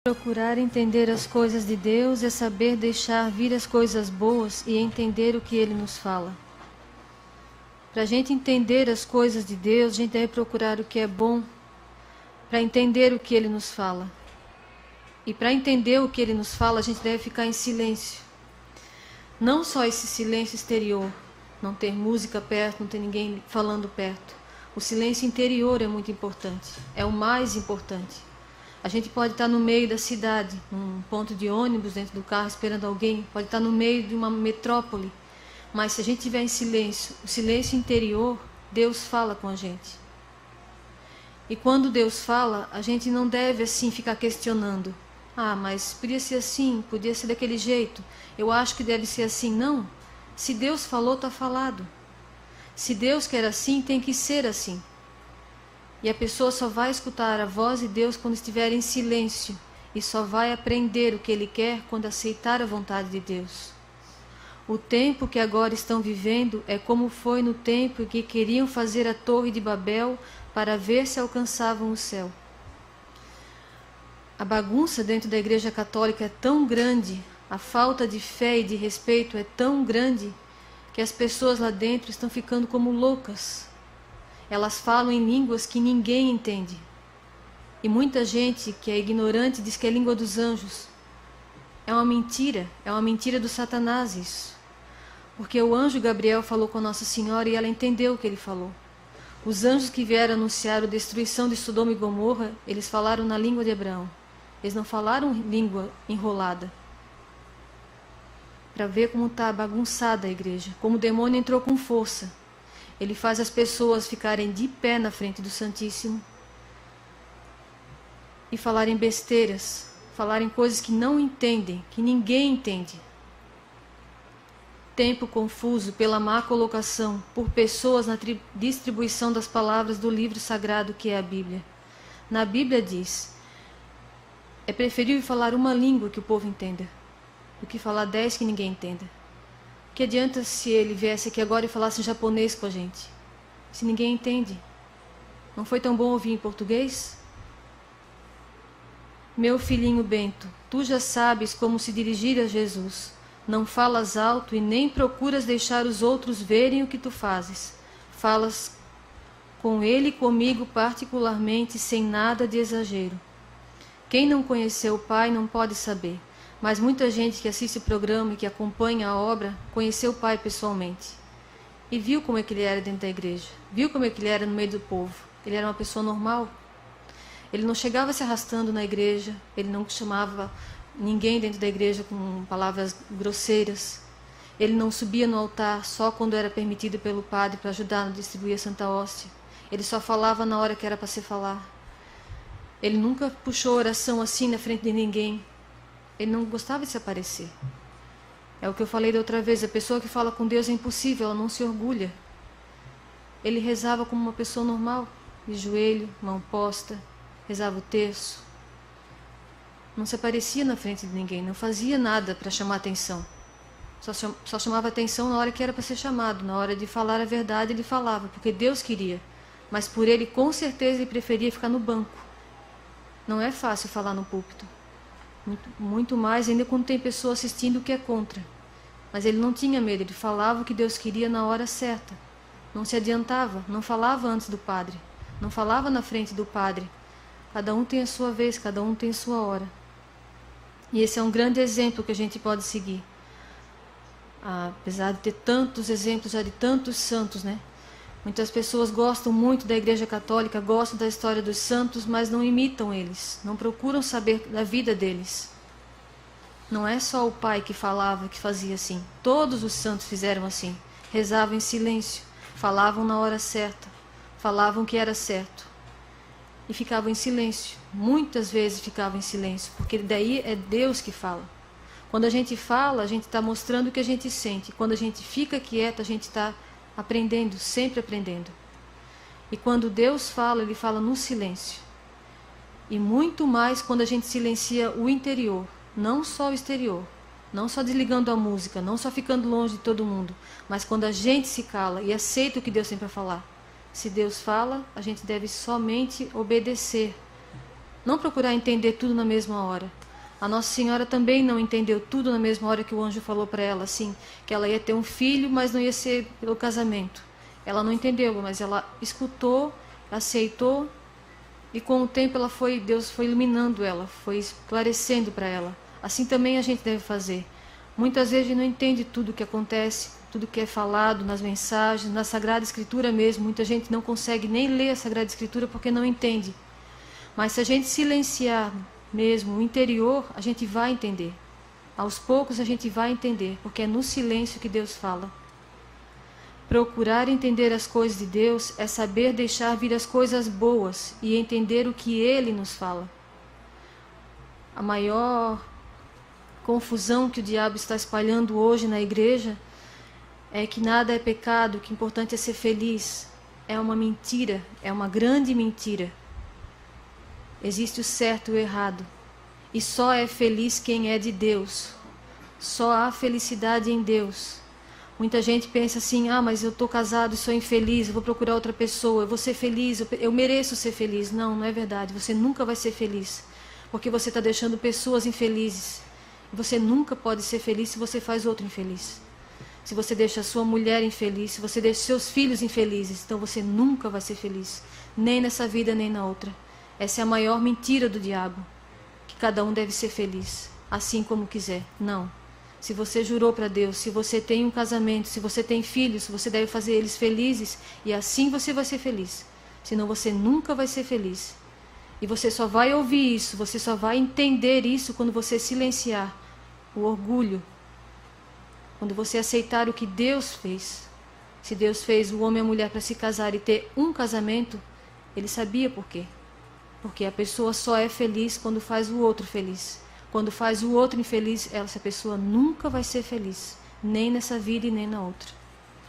Procurar entender as coisas de Deus é saber deixar vir as coisas boas e entender o que Ele nos fala. Para a gente entender as coisas de Deus, a gente deve procurar o que é bom, para entender o que Ele nos fala. E para entender o que Ele nos fala, a gente deve ficar em silêncio. Não só esse silêncio exterior, não ter música perto, não ter ninguém falando perto. O silêncio interior é muito importante, é o mais importante. A gente pode estar no meio da cidade, num ponto de ônibus, dentro do carro, esperando alguém. Pode estar no meio de uma metrópole. Mas se a gente estiver em silêncio, o silêncio interior, Deus fala com a gente. E quando Deus fala, a gente não deve assim ficar questionando. Ah, mas podia ser assim, podia ser daquele jeito. Eu acho que deve ser assim. Não. Se Deus falou, está falado. Se Deus quer assim, tem que ser assim. E a pessoa só vai escutar a voz de Deus quando estiver em silêncio. E só vai aprender o que Ele quer quando aceitar a vontade de Deus. O tempo que agora estão vivendo é como foi no tempo em que queriam fazer a Torre de Babel para ver se alcançavam o céu. A bagunça dentro da Igreja Católica é tão grande, a falta de fé e de respeito é tão grande, que as pessoas lá dentro estão ficando como loucas. Elas falam em línguas que ninguém entende. E muita gente que é ignorante diz que é língua dos anjos. É uma mentira do Satanás isso. Porque o anjo Gabriel falou com Nossa Senhora e ela entendeu o que ele falou. Os anjos que vieram anunciar a destruição de Sodoma e Gomorra, eles falaram na língua de Abraão. Eles não falaram língua enrolada. Para ver como está bagunçada a igreja, como o demônio entrou com força. Ele faz as pessoas ficarem de pé na frente do Santíssimo e falarem besteiras, falarem coisas que não entendem, que ninguém entende. Tempo confuso pela má colocação por pessoas na distribuição das palavras do livro sagrado que é a Bíblia. Na Bíblia diz, é preferível falar uma língua que o povo entenda, do que falar 10 que ninguém entenda. Que adianta se ele viesse aqui agora e falasse em japonês com a gente? Se ninguém entende. Não foi tão bom ouvir em português? Meu filhinho Bento, tu já sabes como se dirigir a Jesus. Não falas alto e nem procuras deixar os outros verem o que tu fazes. Falas com ele e comigo particularmente, sem nada de exagero. Quem não conheceu o Pai não pode saber. Mas muita gente que assiste o programa e que acompanha a obra conheceu o Pai pessoalmente. E viu como é que ele era dentro da igreja. Viu como é que ele era no meio do povo. Ele era uma pessoa normal. Ele não chegava se arrastando na igreja. Ele não chamava ninguém dentro da igreja com palavras grosseiras. Ele não subia no altar só quando era permitido pelo padre para ajudar a distribuir a Santa Hóstia. Ele só falava na hora que era para se falar. Ele nunca puxou oração assim na frente de ninguém. Ele não gostava de se aparecer. É o que eu falei da outra vez. A pessoa que fala com Deus é impossível, ela não se orgulha. Ele rezava como uma pessoa normal, de joelho, mão posta, rezava o terço. Não se aparecia na frente de ninguém, não fazia nada para chamar atenção. Só chamava atenção na hora que era para ser chamado. Na hora de falar a verdade ele falava, porque Deus queria. Mas por ele, com certeza, ele preferia ficar no banco. Não é fácil falar no púlpito. Muito mais ainda quando tem pessoa assistindo que é contra. Mas ele não tinha medo, ele falava o que Deus queria na hora certa. Não se adiantava, não falava antes do padre, não falava na frente do padre. Cada um tem a sua vez, cada um tem a sua hora. E esse é um grande exemplo que a gente pode seguir. Apesar de ter tantos exemplos já de tantos santos, né? Muitas pessoas gostam muito da Igreja Católica, gostam da história dos santos, mas não imitam eles, não procuram saber da vida deles. Não é só o Pai que falava, que fazia assim. Todos os santos fizeram assim. Rezavam em silêncio, falavam na hora certa, falavam o que era certo. E ficavam em silêncio. Muitas vezes ficavam em silêncio, porque daí é Deus que fala. Quando a gente fala, a gente está mostrando o que a gente sente. Quando a gente fica quieto, a gente está aprendendo, sempre aprendendo. E quando Deus fala, Ele fala no silêncio. E muito mais quando a gente silencia o interior, não só o exterior. Não só desligando a música, não só ficando longe de todo mundo, mas quando a gente se cala e aceita o que Deus tem para falar. Se Deus fala, a gente deve somente obedecer. Não procurar entender tudo na mesma hora. A Nossa Senhora também não entendeu tudo na mesma hora que o anjo falou para ela, assim, que ela ia ter um filho, mas não ia ser pelo casamento. Ela não entendeu, mas ela escutou, aceitou, e com o tempo Deus foi iluminando ela, foi esclarecendo para ela. Assim também a gente deve fazer. Muitas vezes a gente não entende tudo o que acontece, tudo que é falado nas mensagens, na Sagrada Escritura mesmo. Muita gente não consegue nem ler a Sagrada Escritura porque não entende. Mas se a gente silenciar mesmo o interior, a gente vai entender. Aos poucos a gente vai entender, porque é no silêncio que Deus fala. Procurar entender as coisas de Deus é saber deixar vir as coisas boas e entender o que Ele nos fala. A maior confusão que o diabo está espalhando hoje na igreja é que nada é pecado, que o importante é ser feliz. É uma mentira, é uma grande mentira. Existe o certo e o errado. E só é feliz quem é de Deus. Só há felicidade em Deus. Muita gente pensa assim, mas eu estou casado e sou infeliz, eu vou procurar outra pessoa, eu vou ser feliz, eu mereço ser feliz. Não, não é verdade. Você nunca vai ser feliz. Porque você está deixando pessoas infelizes. Você nunca pode ser feliz se você faz outro infeliz. Se você deixa a sua mulher infeliz, se você deixa seus filhos infelizes, então você nunca vai ser feliz. Nem nessa vida, nem na outra. Essa é a maior mentira do diabo, que cada um deve ser feliz, assim como quiser. Não. Se você jurou para Deus, se você tem um casamento, se você tem filhos, você deve fazer eles felizes, e assim você vai ser feliz. Senão você nunca vai ser feliz. E você só vai ouvir isso, você só vai entender isso quando você silenciar o orgulho, quando você aceitar o que Deus fez. Se Deus fez o homem e a mulher para se casar e ter um casamento, Ele sabia por quê. Porque a pessoa só é feliz quando faz o outro feliz. Quando faz o outro infeliz, essa pessoa nunca vai ser feliz. Nem nessa vida e nem na outra.